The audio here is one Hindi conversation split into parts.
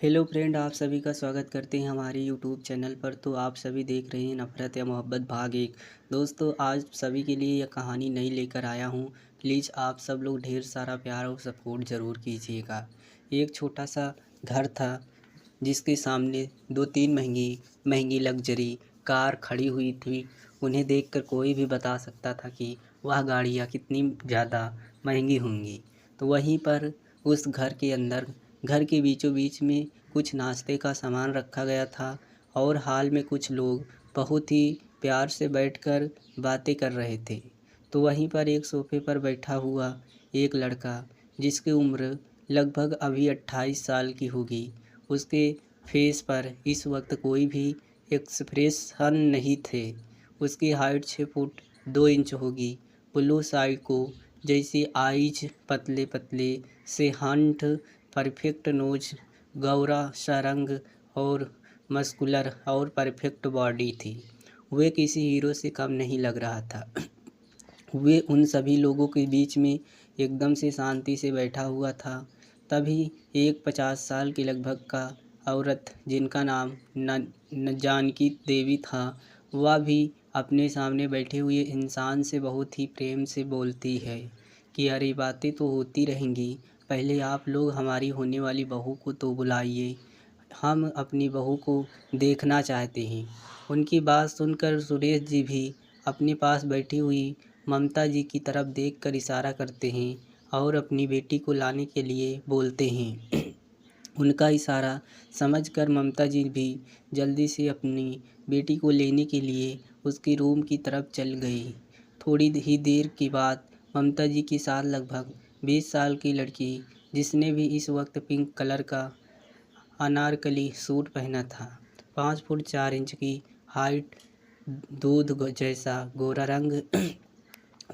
हेलो फ्रेंड, आप सभी का स्वागत करते हैं हमारे यूट्यूब चैनल पर। तो आप सभी देख रहे हैं नफ़रत या मोहब्बत भाग 1। दोस्तों, आज सभी के लिए यह कहानी नई लेकर आया हूँ। प्लीज़ आप सब लोग ढेर सारा प्यार और सपोर्ट ज़रूर कीजिएगा। एक छोटा सा घर था जिसके सामने दो तीन महंगी महंगी लग्जरी कार खड़ी हुई थी। उन्हें देखकर कोई भी बता सकता था कि वह गाड़ियाँ कितनी ज़्यादा महंगी होंगी। तो वहीं पर उस घर के अंदर, घर के बीचों बीच में कुछ नाश्ते का सामान रखा गया था और हाल में कुछ लोग बहुत ही प्यार से बैठकर बातें कर रहे थे। तो वहीं पर एक सोफे पर बैठा हुआ एक लड़का, जिसकी उम्र लगभग अभी 28 साल की होगी, उसके फेस पर इस वक्त कोई भी एक्सप्रेशन नहीं थे। उसकी हाइट 6 फुट 2 इंच होगी। ब्लू साइको जैसी आईज, पतले पतले से हंट, परफेक्ट नोज, गौरा सा रंग और मस्कुलर और परफेक्ट बॉडी थी। वे किसी हीरो से कम नहीं लग रहा था। वे उन सभी लोगों के बीच में एकदम से शांति से बैठा हुआ था। तभी एक 50 साल की लगभग का औरत, जिनका नाम न जानकी देवी था, वह भी अपने सामने बैठे हुए इंसान से बहुत ही प्रेम से बोलती है कि अरे, बातें तो होती रहेंगी, पहले आप लोग हमारी होने वाली बहू को तो बुलाइए, हम अपनी बहू को देखना चाहते हैं। उनकी बात सुनकर सुरेश जी भी अपने पास बैठी हुई ममता जी की तरफ देखकर इशारा करते हैं और अपनी बेटी को लाने के लिए बोलते हैं। उनका इशारा समझकर ममता जी भी जल्दी से अपनी बेटी को लेने के लिए उसके रूम की तरफ चल गई। थोड़ी ही देर के बाद ममता जी के साथ लगभग 20 साल की लड़की, जिसने भी इस वक्त पिंक कलर का अनारकली सूट पहना था, 5 फुट 4 इंच की हाइट, दूध जैसा गोरा रंग,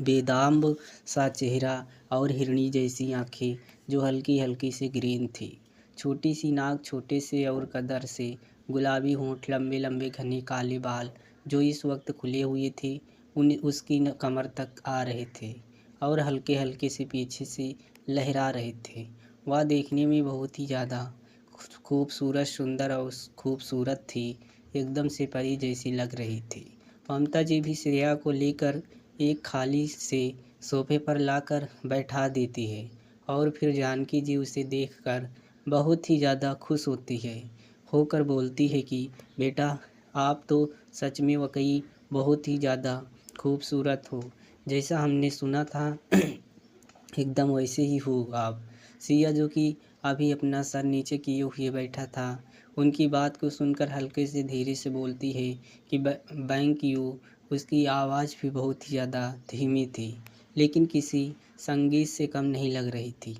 बेदाम्ब सा चेहरा और हिरणी जैसी आंखें जो हल्की हल्की सी ग्रीन थी, छोटी सी नाक, छोटे से और कदर से गुलाबी होंठ, लंबे लंबे घने काले बाल जो इस वक्त खुले हुए थे, उसकी कमर तक आ रहे थे और हल्के हल्के से पीछे से लहरा रहे थे। वह देखने में बहुत ही ज़्यादा खूबसूरत, सुंदर और खूबसूरत थी। एकदम से परी जैसी लग रही थी। ममता जी भी श्रेया को लेकर एक खाली से सोफे पर लाकर बैठा देती है और फिर जानकी जी उसे देखकर बहुत ही ज़्यादा खुश होकर बोलती है कि बेटा, आप तो सच में वाकई बहुत ही ज़्यादा खूबसूरत हो, जैसा हमने सुना था एकदम वैसे ही हो आप। सिया, जो कि अभी अपना सर नीचे किए हुए बैठा था, उनकी बात को सुनकर हल्के से धीरे से बोलती है कि बैंक यू। उसकी आवाज़ भी बहुत ही ज़्यादा धीमी थी, लेकिन किसी संगीत से कम नहीं लग रही थी।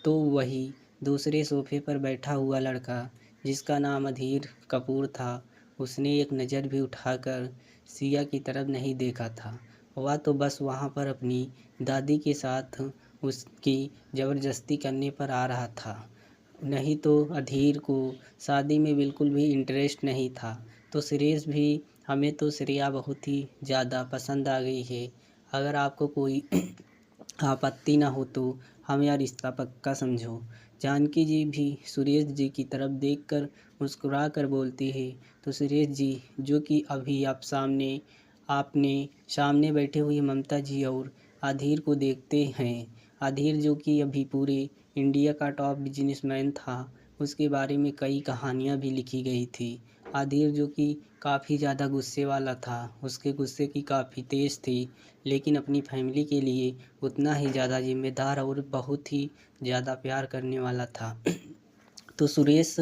तो वही दूसरे सोफे पर बैठा हुआ लड़का, जिसका नाम अधीर कपूर था, उसने एक नज़र भी उठाकर सिया की तरफ नहीं देखा था। वह तो बस वहाँ पर अपनी दादी के साथ उसकी ज़बरदस्ती करने पर आ रहा था, नहीं तो अधीर को शादी में बिल्कुल भी इंटरेस्ट नहीं था। तो सुरेश भी, हमें तो श्रेया बहुत ही ज़्यादा पसंद आ गई है, अगर आपको कोई आपत्ति ना हो तो हम यह रिश्ता पक्का समझो। जानकी जी भी सुरेश जी की तरफ देखकर मुस्कुरा कर बोलती है। तो सुरेश जी, जो कि अभी आपने सामने बैठे हुए ममता जी और अधीर को देखते हैं। अधीर, जो कि अभी पूरे इंडिया का टॉप बिजनेसमैन था, उसके बारे में कई कहानियाँ भी लिखी गई थी। अधीर, जो कि काफ़ी ज़्यादा गुस्से वाला था, उसके गुस्से की काफ़ी तेज़ थी, लेकिन अपनी फैमिली के लिए उतना ही ज़्यादा जिम्मेदार और बहुत ही ज़्यादा प्यार करने वाला था। तो सुरेश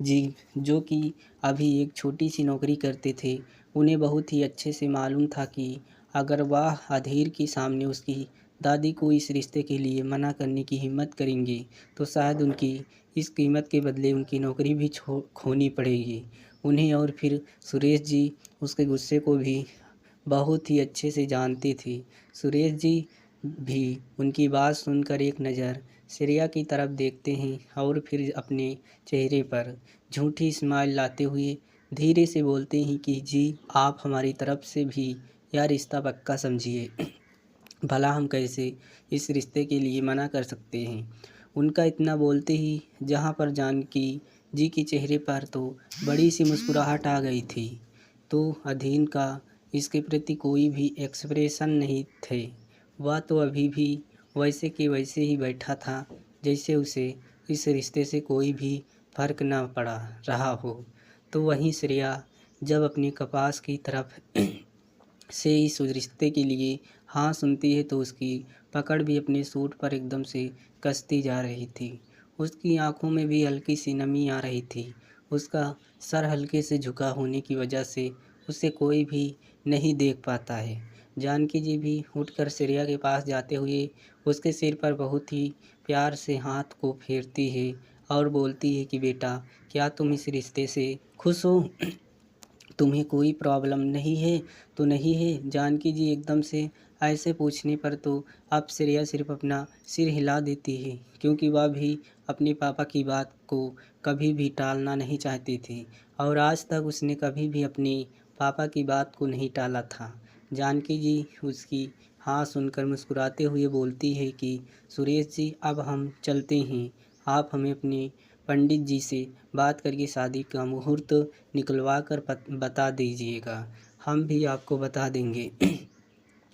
जी, जो कि अभी एक छोटी सी नौकरी करते थे, उन्हें बहुत ही अच्छे से मालूम था कि अगर वह अधीर के सामने उसकी दादी को इस रिश्ते के लिए मना करने की हिम्मत करेंगे तो शायद उनकी इस कीमत के बदले उनकी नौकरी भी खोनी पड़ेगी उन्हें। और फिर सुरेश जी उसके गुस्से को भी बहुत ही अच्छे से जानते थे। सुरेश जी भी उनकी बात सुनकर एक नज़र श्रेया की तरफ देखते हैं और फिर अपने चेहरे पर झूठी स्माइल लाते हुए धीरे से बोलते हैं कि जी, आप हमारी तरफ से भी यह रिश्ता पक्का समझिए, भला हम कैसे इस रिश्ते के लिए मना कर सकते हैं। उनका इतना बोलते ही जहाँ पर जानकी जी के चेहरे पर तो बड़ी सी मुस्कुराहट आ गई थी। तो अधीन का इसके प्रति कोई भी एक्सप्रेशन नहीं थे। वह तो अभी भी वैसे के वैसे ही बैठा था, जैसे उसे इस रिश्ते से कोई भी फ़र्क न पड़ा रहा हो। तो वहीं श्रेया जब अपने कपास की तरफ से इस रिश्ते के लिए हाँ सुनती है तो उसकी पकड़ भी अपने सूट पर एकदम से कसती जा रही थी। उसकी आंखों में भी हल्की सी नमी आ रही थी। उसका सर हल्के से झुका होने की वजह से उसे कोई भी नहीं देख पाता है। जानकी जी भी उठकर श्रेया के पास जाते हुए उसके सिर पर बहुत ही प्यार से हाथ को फेरती है और बोलती है कि बेटा, क्या तुम इस रिश्ते से खुश हो? तुम्हें कोई प्रॉब्लम नहीं है तो नहीं है? जानकी जी एकदम से ऐसे पूछने पर तो अब श्रेया सिर्फ अपना सिर हिला देती है, क्योंकि वह भी अपने पापा की बात को कभी भी टालना नहीं चाहती थी और आज तक उसने कभी भी अपने पापा की बात को नहीं टाला था। जानकी जी उसकी हाँ सुनकर मुस्कुराते हुए बोलती है कि सुरेश जी, अब हम चलते हैं। आप हमें अपने पंडित जी से बात करके शादी का मुहूर्त निकलवा कर बता दीजिएगा, हम भी आपको बता देंगे।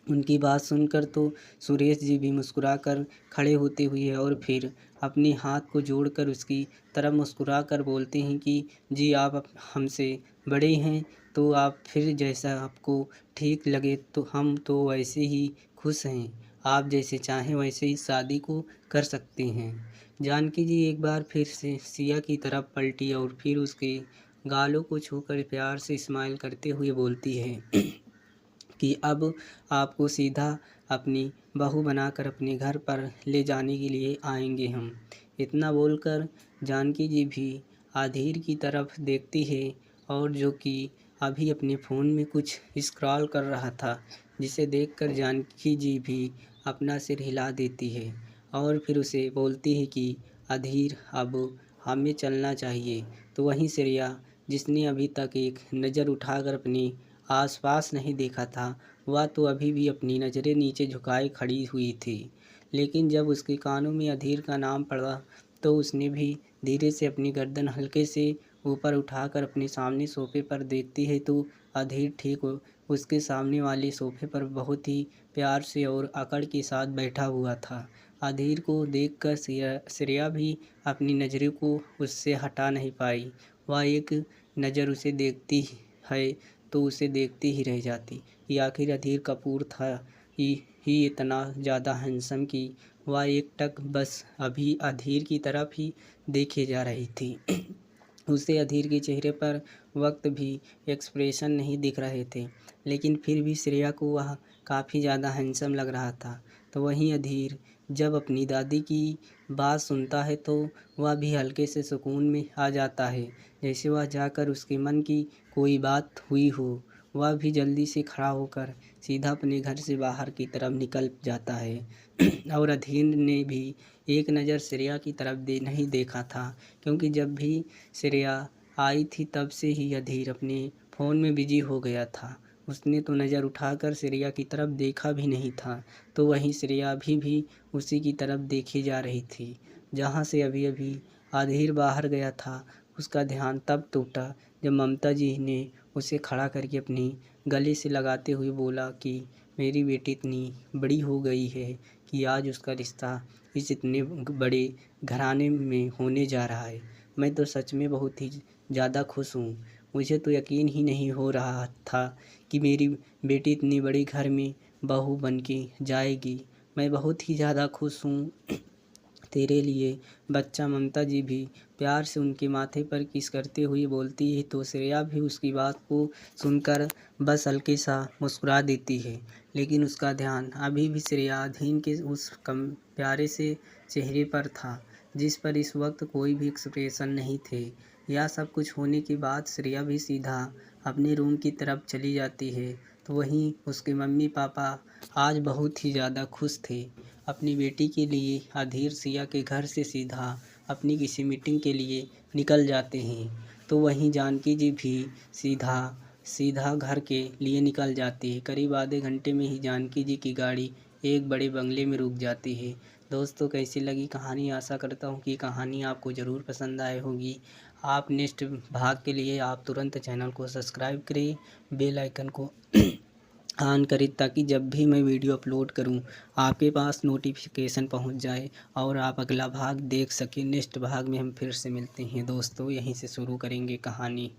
उनकी बात सुनकर तो सुरेश जी भी मुस्कुराकर खड़े होते हुए और फिर अपने हाथ को जोड़कर उसकी तरफ मुस्कुराकर बोलते हैं कि जी, आप हमसे बड़े हैं तो आप फिर जैसा आपको ठीक लगे तो हम तो वैसे ही खुश हैं। आप जैसे चाहें वैसे ही शादी को कर सकते हैं। जानकी जी एक बार फिर से सिया की तरफ पलटी और फिर उसके गालों को छूकर प्यार से स्माइल करते हुए बोलती है कि अब आपको सीधा अपनी बहू बनाकर अपने घर पर ले जाने के लिए आएंगे हम। इतना बोलकर जानकी जी भी आधिर की तरफ देखती है और जो कि अभी अपने फ़ोन में कुछ स्क्रॉल कर रहा था, जिसे देखकर जानकी जी भी अपना सिर हिला देती है और फिर उसे बोलती है कि अधीर, अब हमें चलना चाहिए। तो वहीं श्रेया, जिसने अभी तक एक नज़र उठाकर अपने आसपास नहीं देखा था, वह तो अभी भी अपनी नज़रें नीचे झुकाए खड़ी हुई थी। लेकिन जब उसके कानों में अधीर का नाम पड़ा तो उसने भी धीरे से अपनी गर्दन हल्के से ऊपर उठाकर अपने सामने सोफे पर देखती है तो अधीर ठीक उसके सामने वाले सोफे पर बहुत ही प्यार से और अकड़ के साथ बैठा हुआ था। अधीर को देखकर श्रेया भी अपनी नज़रों को उससे हटा नहीं पाई। वह एक नज़र उसे देखती है तो उसे देखती ही रह जाती कि आखिर अधीर कपूर था ही इतना ज़्यादा हैंडसम कि वह एकटक बस अभी अधीर की तरफ ही देखे जा रही थी। उसे अधीर के चेहरे पर वक्त भी एक्सप्रेशन नहीं दिख रहे थे, लेकिन फिर भी श्रेया को वह काफ़ी ज़्यादा हैंडसम लग रहा था। तो वहीं अधीर जब अपनी दादी की बात सुनता है तो वह भी हल्के से सुकून में आ जाता है, जैसे वह जाकर उसके मन की कोई बात हुई हो। वह भी जल्दी से खड़ा होकर सीधा अपने घर से बाहर की तरफ निकल जाता है और अधीर ने भी एक नज़र श्रेया की तरफ नहीं देखा था, क्योंकि जब भी श्रेया आई थी तब से ही अधीर अपने फ़ोन में बिजी हो गया था। उसने तो नज़र उठाकर श्रेया की तरफ देखा भी नहीं था। तो वहीं श्रेया अभी भी उसी की तरफ देखी जा रही थी जहाँ से अभी अभी अधीर बाहर गया था। उसका ध्यान तब टूटा जब ममता जी ने उसे खड़ा करके अपनी गले से लगाते हुए बोला कि मेरी बेटी इतनी बड़ी हो गई है कि आज उसका रिश्ता इस इतने बड़े घराने में होने जा रहा है। मैं तो सच में बहुत ही ज़्यादा खुश हूँ। मुझे तो यकीन ही नहीं हो रहा था कि मेरी बेटी इतनी बड़ी घर में बहू बन के जाएगी। मैं बहुत ही ज़्यादा खुश हूँ तेरे लिए बच्चा। ममता जी भी प्यार से उनके माथे पर किस करते हुए बोलती है तो श्रेया भी उसकी बात को सुनकर बस हल्के सा मुस्कुरा देती है, लेकिन उसका ध्यान अभी भी श्रेया अधीन के उस कम प्यारे से चेहरे पर था, जिस पर इस वक्त कोई भी एक्सप्रेशन नहीं थे। यह सब कुछ होने के बाद श्रेया भी सीधा अपने रूम की तरफ चली जाती है। तो वहीं उसके मम्मी पापा आज बहुत ही ज़्यादा खुश थे अपनी बेटी के लिए। अधीर सिया के घर से सीधा अपनी किसी मीटिंग के लिए निकल जाते हैं। तो वहीं जानकी जी भी सीधा सीधा घर के लिए निकल जाती है। करीब आधे घंटे में ही जानकी जी की गाड़ी एक बड़े बंगले में रुक जाती है। दोस्तों, कैसी लगी कहानी? आशा करता हूँ कि कहानी आपको ज़रूर पसंद आए होगी। आप नेक्स्ट भाग के लिए आप तुरंत चैनल को सब्सक्राइब करें, बेल आइकन को ऑन करें ताकि जब भी मैं वीडियो अपलोड करूं आपके पास नोटिफिकेशन पहुंच जाए और आप अगला भाग देख सकें। नेक्स्ट भाग में हम फिर से मिलते हैं दोस्तों, यहीं से शुरू करेंगे कहानी।